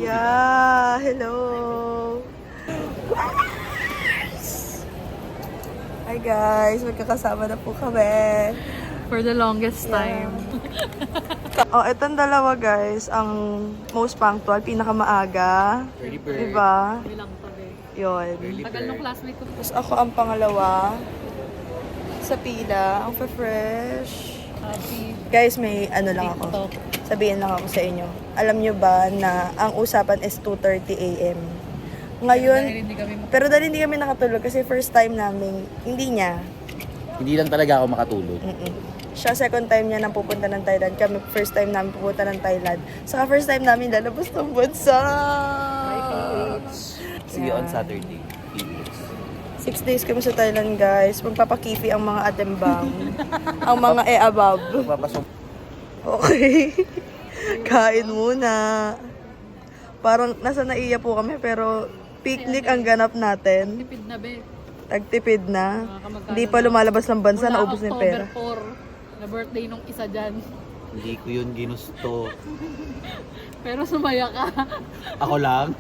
Yeah, hello. Hi guys, magkakasama na po kami. For the longest time. Oh, itong dalawa guys, ang most punctual, pinakamaaga. Early bird. Diba? Bilang tabi. Yun. Early Tagal nung bird. classmate ko. Tapos ako ang pangalawa sa pila. Ang fresh. Happy. Guys, may ano lang ako. TikTok. Sabihin lang ako sa inyo. Alam nyo ba na ang usapan is 2:30 a.m. Ngayon, Dahil hindi kami pero dahil hindi kami nakatulog kasi first time namin, hindi niya. Hindi lang talaga ako makatulog. Siya second time niya nang pupunta ng Thailand. Kami first time namin pupunta ng Thailand. Saka first time namin lalabas ng bansa. See you on Saturday. Evenings. 6 days kami sa Thailand, guys. Magpapakipi ang mga atembang. Ang mga above. Papasok. Okay. Kain muna. Parang nasa naiya po kami pero picnic ang ganap natin. tipid na be. Tagtipid na. Kamagkano Hindi pa lumalabas ng bansa, Mula naubos na yung pera. October 4, na birthday nung isa dyan. Hindi ko yun ginusto. Pero sumaya ka. Ako lang.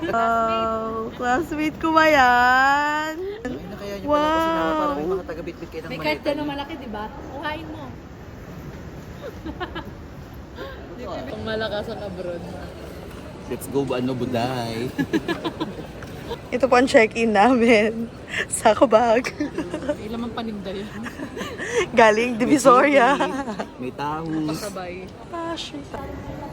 Wow, classmate ko ba yan? Ay, na kaya niyo pala ako sinama para may mga taga-bitbit kayo ng May maleta card ka na niyo. malaki, di ba? Kuhain mo. Kung malakas ang abroad. Let's go, ano, buday. Ito po ang check-in namin sa Kabag. May lamang paninda yun. Galing Divisoria. May tahus. Pasabay. Ah, shit.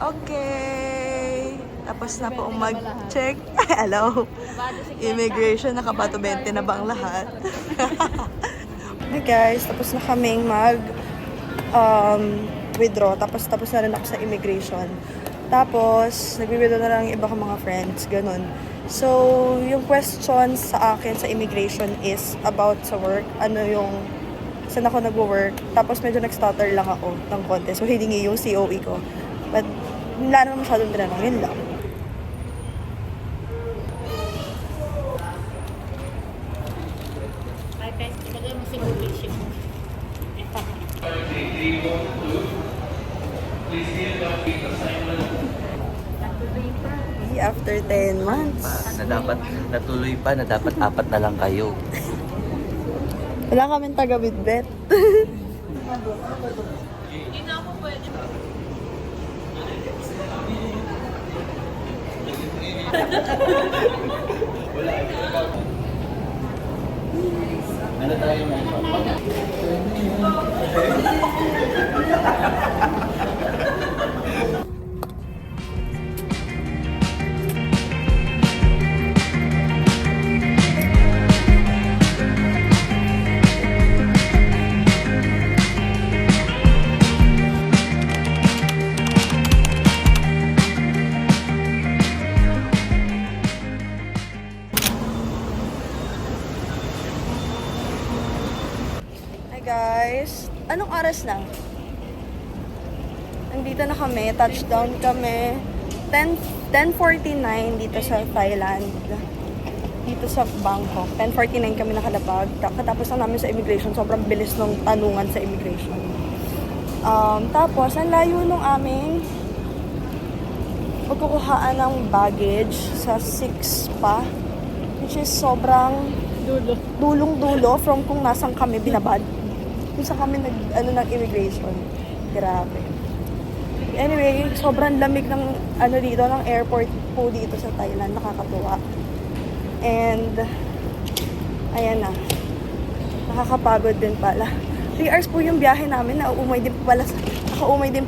Okay. Tapos na po ang mag-check. Hello. Immigration, nakabato 20 na ba ang lahat? Hey guys, tapos na kaming withdraw. Tapos na rin ako sa immigration. Tapos, nag-withdraw na lang yung iba kong mga friends. Ganun. So, yung question sa akin sa immigration is about sa work. Ano yung saan ako nag-work. Tapos medyo nag-stutter lang ako ng konti. So, hiningi yung COE ko. But, wala naman masyadong tinanong. Yun lang. After 10 months. Na dapat, natuloy pa, na dapat 4 na lang kayo. Wala kaming taga-bitbit. Ano tayo na? Hi guys. Anong oras na? Nandito na kami. Touchdown kami. 10:49 dito sa Thailand. Dito sa Bangkok. 10:49 kami nakalapag. Katapos na namin sa immigration. Sobrang bilis ng tanungan sa immigration. Tapos, ang layo nung aming pagkukuhaan ng baggage sa 6 pa. Which is sobrang dulong-dulo from kung nasan kami binabad. Kung saan kami ng immigration. Grabe. Anyway, sobrang lamig ng dito, ng airport po dito sa Thailand. Nakakatuwa. And, ayan na. Nakakapagod din pala. 3 hours po yung biyahe namin. Nakaumay din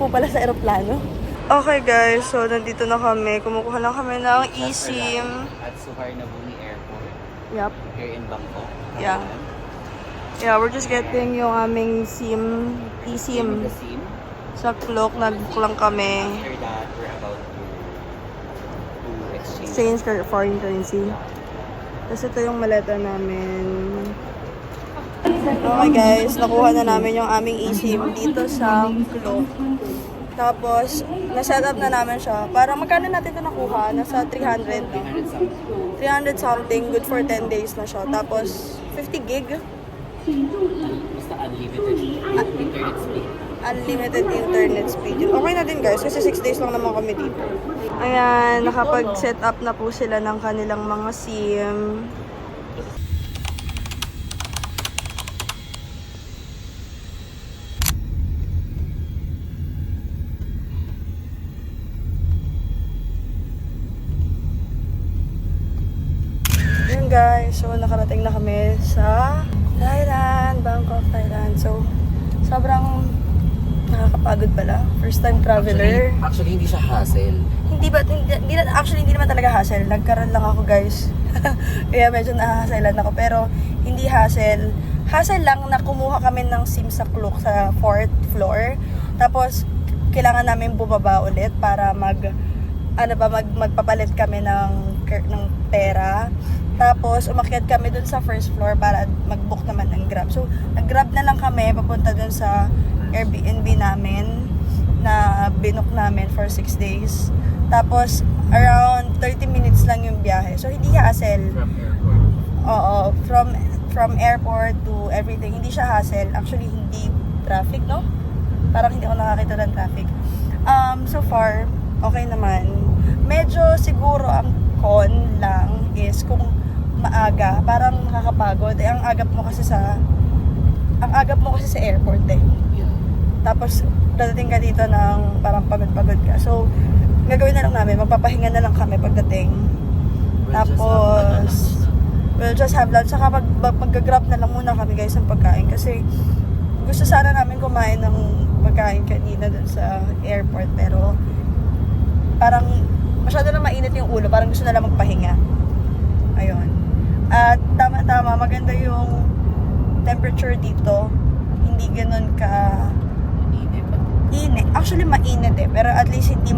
po pala sa aeroplano. Okay guys, so nandito na kami. Kumukuha lang kami ng eSIM. At Suvarnabhumi Airport. Yup. Here in Bangkok. Yeah. Yeah, we're just getting yung aming eSIM. The SIM. Sa clock, nag-book lang kami. After that, we're about to Exchange exchange. foreign currency. Tapos ito yung maleta namin. Okay guys, nakuha na namin yung aming eSIM dito sa clock. Tapos, na-set up na namin siya. Para magkano natin ito nakuha? Nasa 300. 300 something. Good for 10 days na siya. Tapos, 50 gig. Basta unlimited internet speed. Unlimited internet speed. Okay na din guys, kasi 6 days lang naman kami dito. Ayan, nakapag-set up na po sila ng kanilang mga SIM. Ayan guys, so nakarating na kami sa Thailand, Bangkok, Thailand. So, sobrang nakakapagod pala. First time traveler. Actually, hindi siya hassle. Hindi naman talaga hassle. Nagkaroon lang ako guys. Kaya medyo nahahasslean ako. Pero hindi hassle. Hassle lang na kumuha kami ng SIM sa Klook sa 4th floor. Tapos, kailangan namin bumaba ulit para magpapalit kami ng pera. Tapos, umakyat kami dun sa first floor para mag-book naman ng Grab. So, nag-Grab na lang kami papunta dun sa Airbnb namin na binook namin for 6 days. Tapos, around 30 minutes lang yung biyahe. So, hindi hassle. From airport. Oo, from airport to everything. Hindi siya hassle. Actually, hindi traffic, no? Parang hindi ako nakakita ng traffic. So far, okay naman. Medyo siguro ang con lang is kung maaga, parang nakakapagod. Ang agap mo kasi sa airport eh. Yeah. Tapos, dadating ka dito ng parang pagod-pagod ka. So, gagawin na lang namin, magpapahinga na lang kami pagdating. We'll just have lunch. Saka mag-grab na lang muna kami guys ng pagkain. Kasi, gusto sana namin kumain ng pagkain kanina dun sa airport. Pero, parang, masyado na mainit yung ulo. Parang gusto na lang magpahinga. Ayun. At tama-tama, maganda yung temperature dito. Hindi ganun ka init. Actually, mainit eh. Pero at least hindi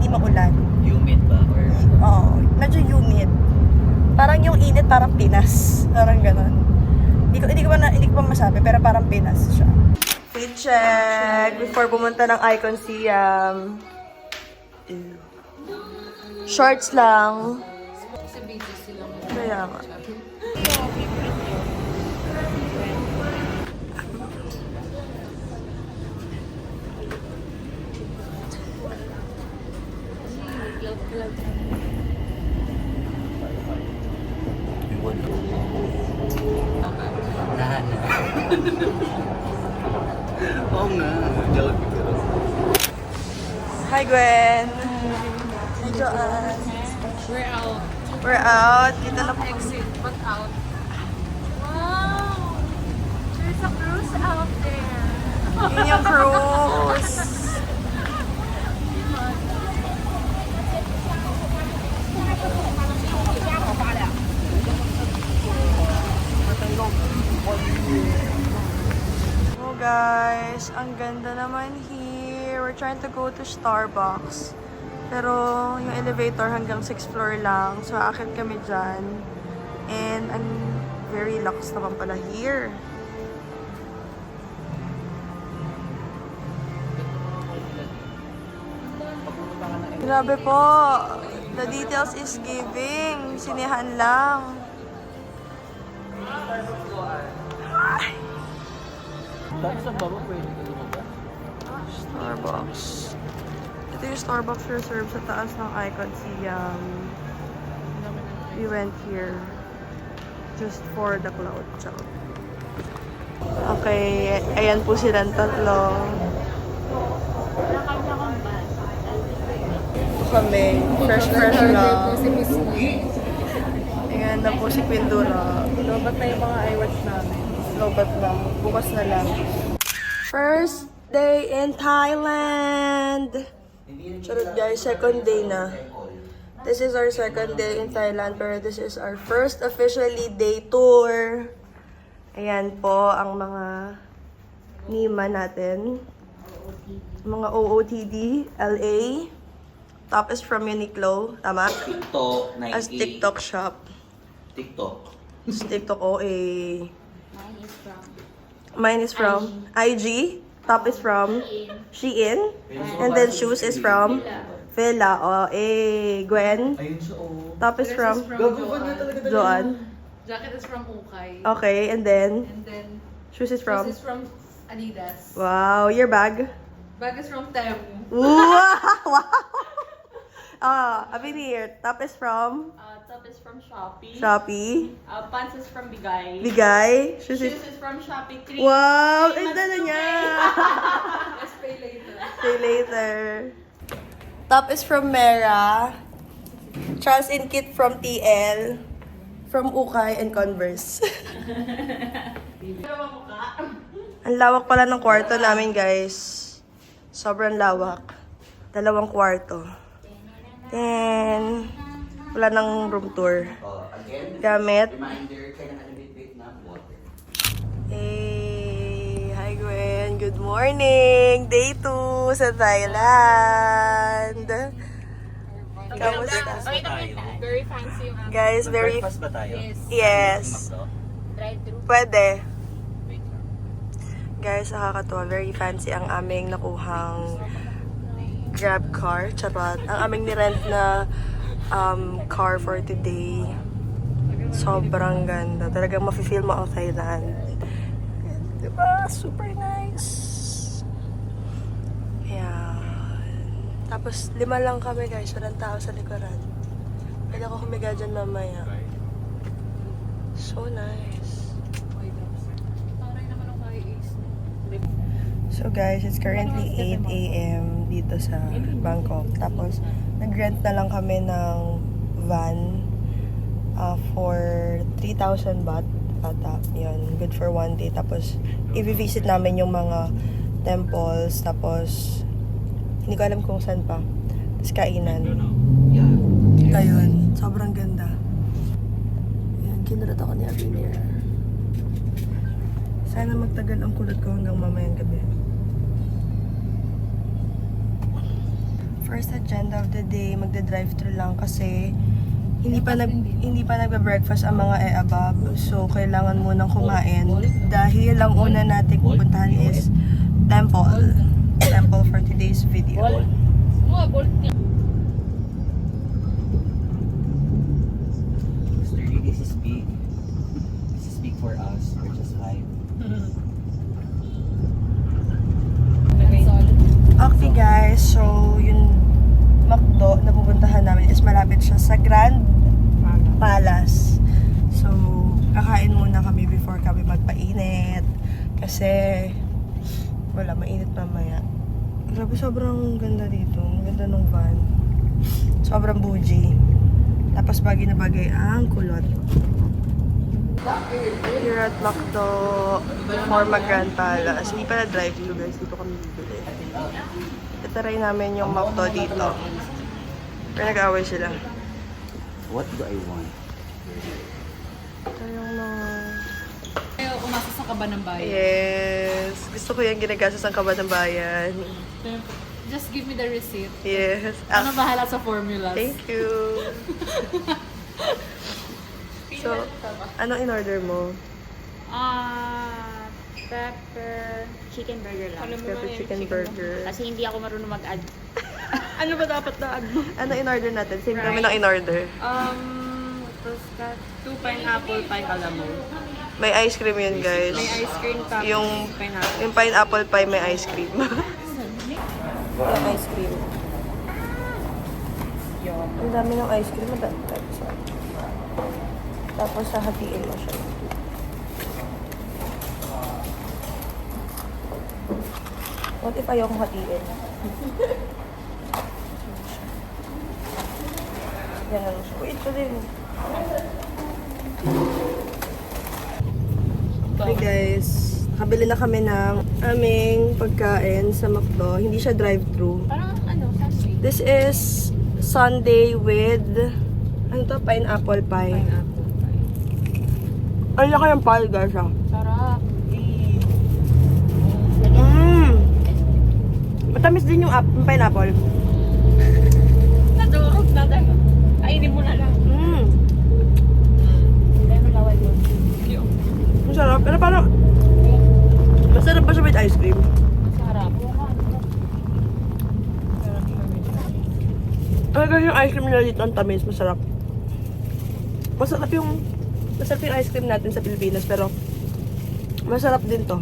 maulan. Humid ba? Or... Oo. Medyo humid. Parang yung init, parang Pinas. Parang ganun. Hindi ko pa masabi, pero parang Pinas siya. Fit check before pumunta ng Icon Siam. Shorts lang. Kasi busy sila. Kaya nga. Oo nga. Joke. Hi, Gwen. Hi, Joanne. We're out. We're out. Dito na po. Exit, but out. Wow! There's a cruise out there. Yun yung cruise. Oh guys, ang ganda naman here. We're trying to go to Starbucks. Pero yung elevator hanggang 6th floor lang. So aakit kami dyan. And ang very lax naman pala here. Grabe po. The details is giving. Sinihan lang. Tapos ang baba pwede ka lumabas. Starbucks. Ito yung Starbucks reserve sa taas ng Icon Siam. We went here just for the cloud chow. Okay, ayan po silang tatlo. Ito kami, fresh lang. Ayan na po si Quindura. Lobat na yung mga iWatch namin. Lobat lang. Bukas na lang. First day in Thailand! Charot guys, second day na. This is our second day in Thailand, pero this is our first officially day tour. Ayan po ang mga Nima natin. Mga OOTD, LA. Top is from Uniqlo, tama? TikTok, Nike. As TikTok shop. TikTok. As TikTok OA. Mine is from IG. Top is from Shein. And then shoes is from Fila. Oh, Gwen. Ayun siya, oh. Top is from Joanne. Jacket is from Ukay. Okay, and then And then, shoes is from... this is from Adidas. Wow, your bag? Bag is from Temu. Wow! Wow! Avenir. Top is from Top is from Shopee. Shopee. Pants is from Bigay. Bigay. Shoes Shoes is... is from Shopee. Wow! Ang dala niya! Let's pay later. See you later. Top is from Mera. Trust in Kit from TL. From Ukay and Converse. Ang lawak pala ng kwarto namin, guys. Sobrang lawak. 2 kwarto. Then, wala nang room tour. Again, Gamit. reminder, kailangan bit ng water. Hey! Hi, Gwen. Good morning! Day 2 sa Thailand. Kamusta? Very fancy yung Guys, very... Breakfast ba tayo? Yes. drive-thru. Pwede. Wait lang. Guys, nakakatuwa. Very fancy ang aming nakuhang grab car. Charot. Ang aming nirent na car for today. Sobrang ganda. Talagang mafe-feel mo ang Thailand. Diba? Super nice. Ayan. Tapos 5 lang kami, guys. Walang tao sa likuran. Pwede ako humiga dyan mamaya. So nice. So guys, it's currently 8 a.m. dito sa Bangkok. Tapos, nag-rent na lang kami ng van for 3,000 baht ata. Yun, good for 1 day. Tapos, i-visit namin yung mga temples. Tapos, hindi ko alam kung saan pa. Tapos, kainan. Ayun, sobrang ganda. Ayan, kinulat ako ni Avenir. Sana magtagal ang kulot ko hanggang mamayang gabi. First agenda of the day, magda-drive-thru lang kasi hindi pa nagbe-breakfast ang mga e-abab. So, kailangan munang kumain. Dahil ang una natin pupuntahan is temple. Temple for today's video. Sturdy, this is big. This is big for us. We're just light. Okay guys, so yung McDo na pupuntahan namin is malapit siya sa Grand Palace. So, kakain muna kami before kami magpainit. Kasi, wala, mainit mamaya. Grabe, sobrang ganda dito. Ang ganda ng van. Sobrang bougie. Tapos bagay na bagay ang kulot. Here at McDo Forma Grand Palace. Hindi pa na-drive-thru guys. Dito kami bibili. Itaray namin yung McDo dito. Pero nag-away sila. What do I want? Ito yung mga... Umasa sa kaba ng bayan. Yes. Gusto ko yung ginagastos ng Kaba ng Bayan. Just give me the receipt. Yes. Ano bahala sa formulas? Thank you. So, anong in-order mo? Pepper chicken burger lang. Pepper chicken burger. Kasi hindi ako marunong mag-add. Ano ba dapat na add mo? Ano in-order natin? Same kami ng in-order. What's that? 2 pineapple pie calamari. May ice cream yun, guys. May ice cream tapos Yung, pineapple. yung pineapple pie may ice cream. Yung ice cream. Ang dami ng ice cream. Madami types. Tapos hahatiin mo siya. What if ayaw kong hatiin? Ganun siya. Uy, ito din. Hey guys, nakabili na kami ng aming pagkain sa McDo. Hindi siya drive-thru. Parang ano, Sunday. This is sundae with ano to? Pineapple pie. Pineapple pie. Ang laki ng pie guys ah. Sarap. Matamis din yung pineapple. Nadurog na tayo. Kainin mo na lang. Dahil malaway mo. Masarap. Pero parang masarap ba siya with ice cream? Sarap. Talaga yung ice cream nila dito ang tamis. Masarap. Masarap yung ice cream natin sa Pilipinas. Pero masarap din to.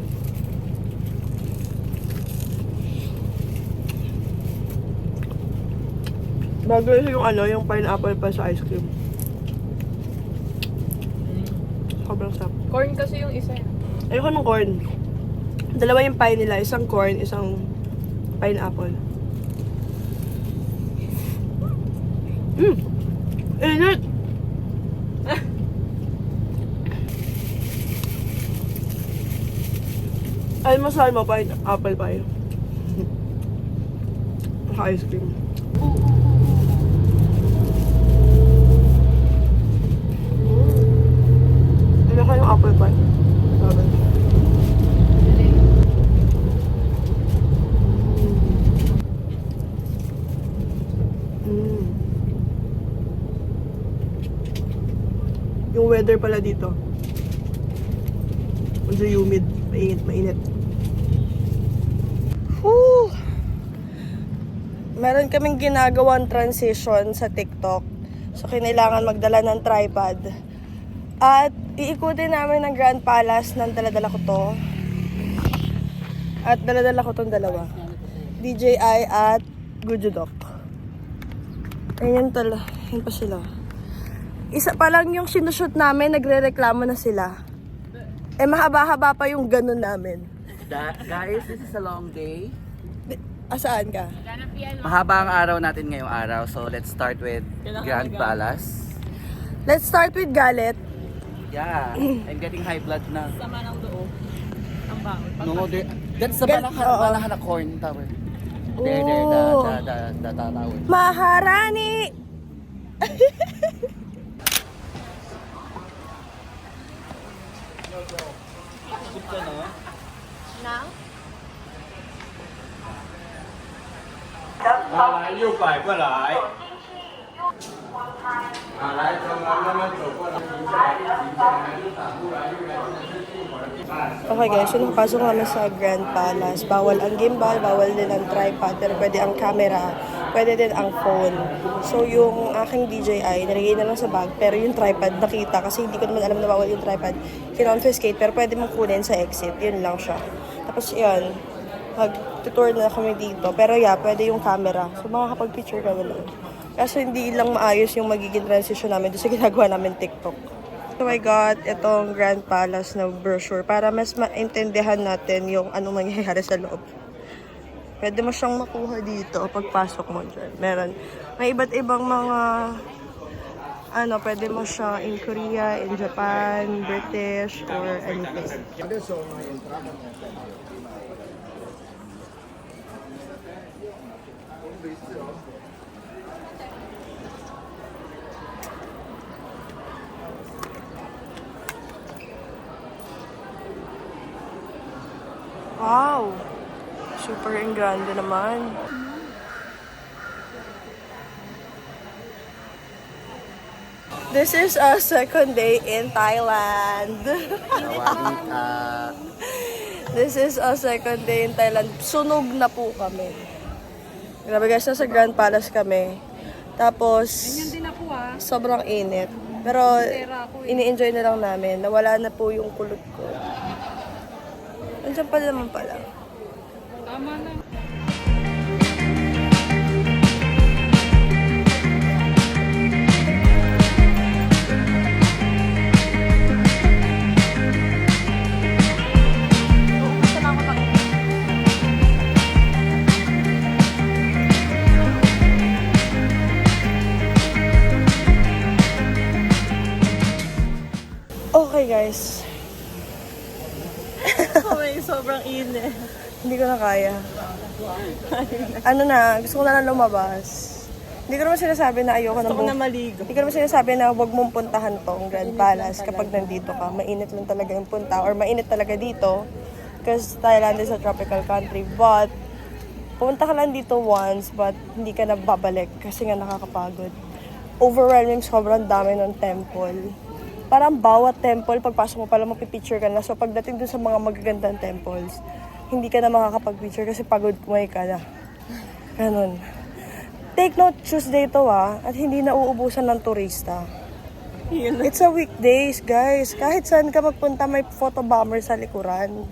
Bago yung ano, yung pineapple pa sa ice cream. Sobrang sarap. Corn kasi yung isa. Ayoko ng corn. Dalawa yung pie nila. Isang corn, isang pineapple. Init! Ay, masal mo, pineapple pie. Sa ice cream. Ano ka yung apple pie? Sabi. Yung weather pala dito. Medyo humid. Mainit. Whew! Meron kaming ginagawang transition sa TikTok. So, kailangan magdala ng tripod. At iikutin namin ng Grand Palace ng daladala ko to. At daladala ko tong dalawa. DJI at Gujudok. Ayan tala. Ayan pa sila. Isa pa lang yung sinushoot namin, nagre-reklamo na sila. Eh, mahaba-haba pa yung ganun namin. Guys, this is a long day. Asaan ka? Mahaba ang araw natin ngayong araw. So, let's start with Grand Palace. Let's start with Galit. Yeah, I'm getting high blood na. Sama ng loob. Ang bangon. No, that's the Balahan Corn Tower. There, the tower. Maharani! Now? 来又摆过来。来，从慢慢走过来，停下来，停下来，又打过来，又来，就是一会儿。 Okay guys, so nakapasok kami sa Grand Palace. Bawal ang gimbal, bawal din ang tripod, pero pwede ang camera, pwede din ang phone. So yung aking DJI, nalagay na lang sa bag, pero yung tripod nakita kasi hindi ko naman alam na bawal yung tripod. Kinonfiscate, pero pwede mong kunin sa exit. Yun lang siya. Tapos yun, mag-tour na kami dito. Pero yeah, pwede yung camera. So makakapag-picture kami lang. Kaso hindi lang maayos yung magiging transition namin doon sa ginagawa namin TikTok. So I got itong Grand Palace na brochure para mas maintindihan natin yung anong nangyayari sa loob. Pwede mo siyang makuha dito pagpasok mo dyan. May iba't ibang mga pwede mo siya in Korea, in Japan, British, or anything. Wow! Super ang grande naman. This is our second day in Thailand. This is our second day in Thailand. Sunog na po kami. Grabe guys, nasa Grand Palace kami. Tapos, sobrang init. Pero, ini-enjoy na lang namin. Nawala na po yung kulot ko. Andiyan pa naman pala. Tama na. Okay guys. Sobrang init. Hindi ko na kaya. Gusto ko na lang lumabas. Hindi ko naman sinasabi na ayoko Gusto ko na maligo. Hindi ko naman sinasabi na huwag mong puntahan tong Grand Palace kapag nandito ka. Mainit lang talaga yung punta or mainit talaga dito because Thailand is a tropical country. But, pumunta ka lang dito once but hindi ka na babalik kasi nga nakakapagod. Overwhelming, sobrang dami ng temple. Parang bawat temple, pagpasok mo pala magpipicture ka na. So, pagdating dun sa mga magagandang temples, hindi ka na makakapag-picture kasi pagod kumain ka na. Ganun. Take note, Tuesday to at hindi na uubusan ng turista. It's a weekdays, guys. Kahit saan ka magpunta, may photo bomber sa likuran.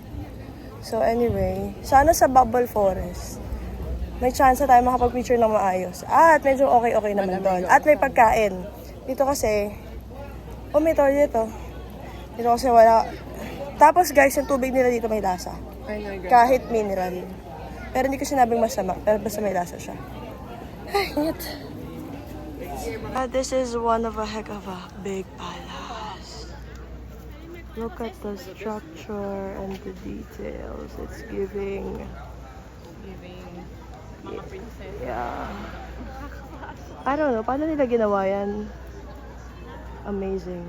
So, anyway, sana sa Bubble Forest. may chance tayo makapag-picture ng maayos. At medyo okay naman doon. At may pagkain. Dito kasi, may toilet oh. Dito kasi wala. Tapos guys, yung tubig nila dito may lasa. Kahit mineral. Pero hindi ko sinabing masama. Pero basta may lasa siya. Ay, ingat. This is one of a heck of a big palace. Look at the structure and the details. It's giving... Mga princess. Yeah. I don't know. Paano nila ginawa yan? Amazing.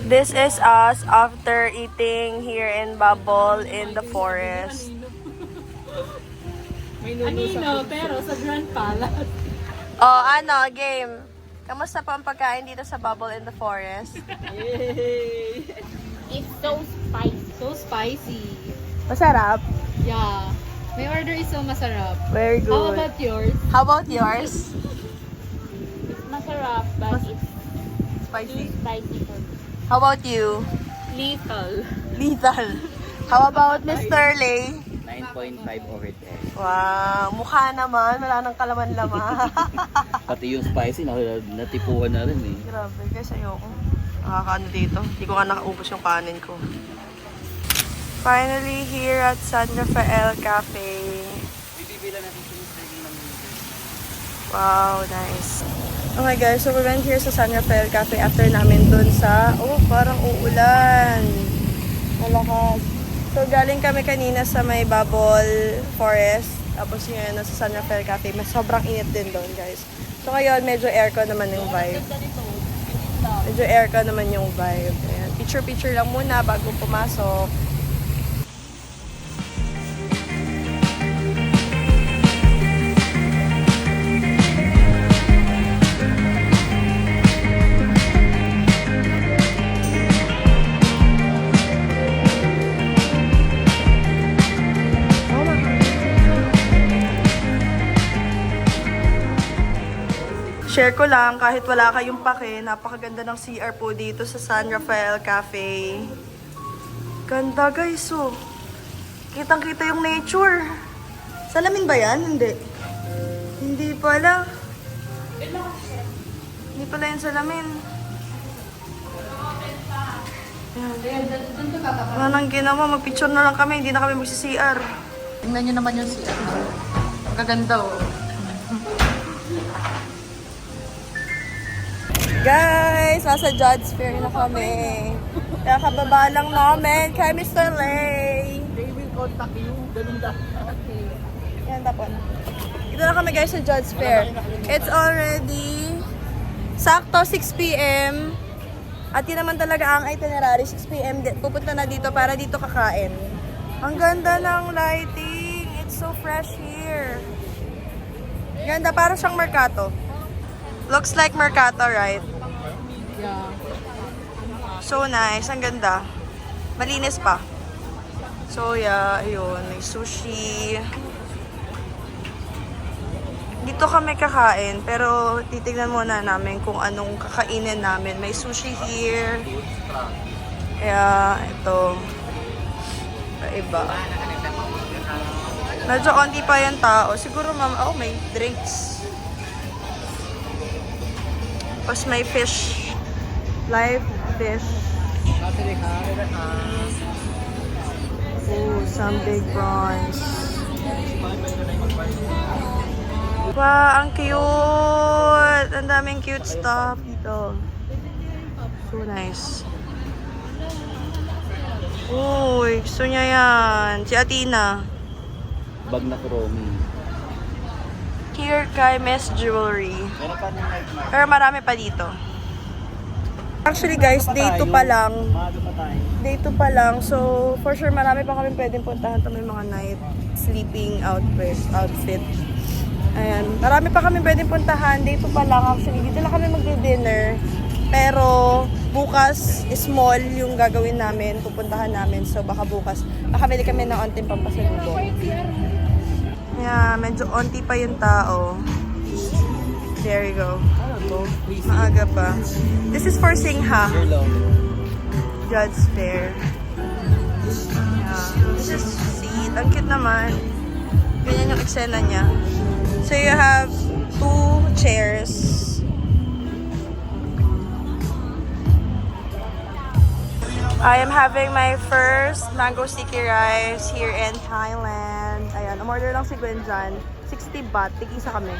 This is us after eating here in Bubble in the forest. Anino, pero sa Grand Palace. Oh, game. Kamusta po ang pagkain dito sa Bubble in the forest? It's so spicy. So spicy. Masarap. Yeah. My order is so masarap. Very good. How about yours? How about yours? It's masarap, but it's Spicy. spicy for me. How about you? Lethal. Lethal. How about Mr. Lay? 9.5 over 10. Wow, mukha naman. Wala nang kalaman-lama. Pati yung spicy, natipuan na rin eh. Grabe, guys, ayoko. Nakakaano dito. Hindi ko nga nakaubos yung kanin ko. Finally, here at San Rafael Cafe. Wow, nice. Okay guys, so we went here sa San Rafael Cafe after namin dun sa, parang uulan. Malakas. So galing kami kanina sa may Bubble Forest. Tapos yun, sa San Rafael Cafe. Mas sobrang init din doon guys. So ngayon, medyo aircon naman yung vibe. Medyo aircon naman yung vibe. Ayan. Picture-picture lang muna bago pumasok. Share ko lang, kahit wala kayong pake, napakaganda ng CR po dito sa San Rafael Cafe. Ganda guys, oh. Kitang-kita yung nature. Salamin ba yan? Hindi. Hindi pala. Hindi pala yung salamin. Wala nang ginawa, magpicture na lang kami, hindi na kami magsi-CR. Tingnan nyo naman yung CR. Magaganda, oh. Guys, nasa Judge Fair na kami. Kaya kababa lang namin kay Mr. Lay. They will contact you, ganun da. Okay. Yan, tapon. Dito na kami guys sa Judge Fair. It's already sakto 6 p.m. At yun naman talaga ang itinerary. 6 p.m. Pupunta na dito para dito kakain. Ang ganda ng lighting. It's so fresh here. Ganda, parang siyang Mercato. Looks like Mercato, right? Yeah. So nice, ang ganda. Malinis pa. So yeah, ayun, may sushi. Dito kami kakain, pero titignan muna namin kung anong kakainin namin. May sushi here. Kaya, ito. Iba. Medyo konti pa yung tao. Siguro, may drinks. Tapos may fish. Live fish. Ooh, some big prawns. Wow, ang cute! Ang daming cute stuff dito. So nice. Uy, gusto niya yan. Si Athena. Bag na Kuromi. Here kay Miss Jewelry. Meron pa ng night na. Pero marami pa dito. Actually guys, day 2 pa lang. Maaga pa tayo. Day 2 pa lang. So, for sure, marami pa kami pwedeng puntahan sa may mga night sleeping outfit. Ayan. Marami pa kami pwedeng puntahan. Day 2 pa lang. Actually, dito lang kami magdi-dinner. Pero, bukas, small yung gagawin namin. Pupuntahan namin. So, baka bukas, makabili kami ng onting pampasalubong. Yeah, medyo onti pa yung tao. There you go. Maaga pa. This is for Singha. Your love. Judge Fair. Yeah. This is seat. Ang cute naman. Ganyan yung eksena niya. So you have 2 chairs. I am having my first mango sticky rice here in Thailand. Ayan, umorder lang si Gwen dyan. 60 baht. Tig-isa kami.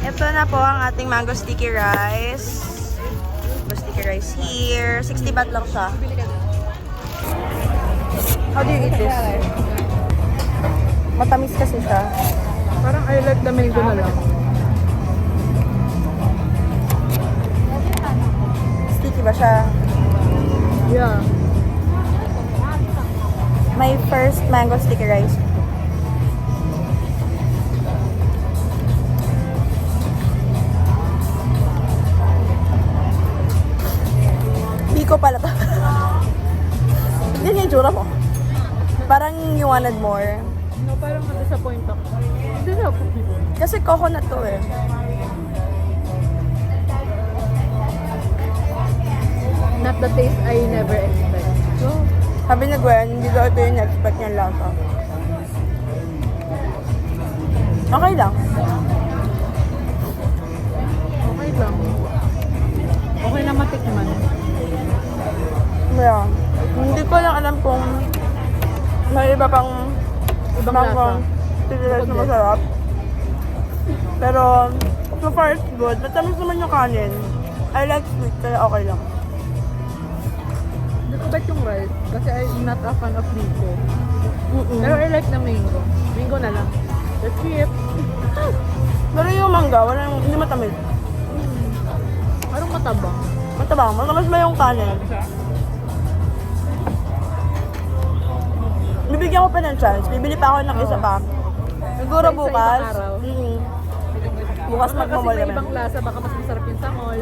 Ito na po ang ating mango sticky rice. Mango sticky rice here. 60 baht lang siya. How do you eat this? Matamis kasi siya. Parang I like the mango na lang. Sticky ba siya? Yeah. My first mango sticky rice. Biko pala to. Yan yung tsura mo. Parang you wanted more. No, parang ma-disappoint ako. Disappoint. Kasi coconut to eh. Not the taste I never expect. So, Sabi ni Gwen, hindi daw ito yung expect niya lasa. Okay lang. okay lang. Okay na matikman. Yeah. Hindi ko lang alam kung may iba pang Ibang mango lasa. sticky rice na masarap. Pero, so far it's good. Matamis naman yung kanin. I like sweet, kaya okay lang. Hindi ko bet yung rice kasi I'm not a fan of mango. Pero I like the mango. Mango na lang. That's it. Pero yung mangga, hindi matamis. Parang matabang. Matabang, matamis ba yung kanin? Bibigyan ko pa ng chance. Bibili pa ako ng isa pa. Siguro Sa bukas. ibang araw. Bukas Kasi magmamall may kami. ibang lasa, baka mas masarap yun sa mall.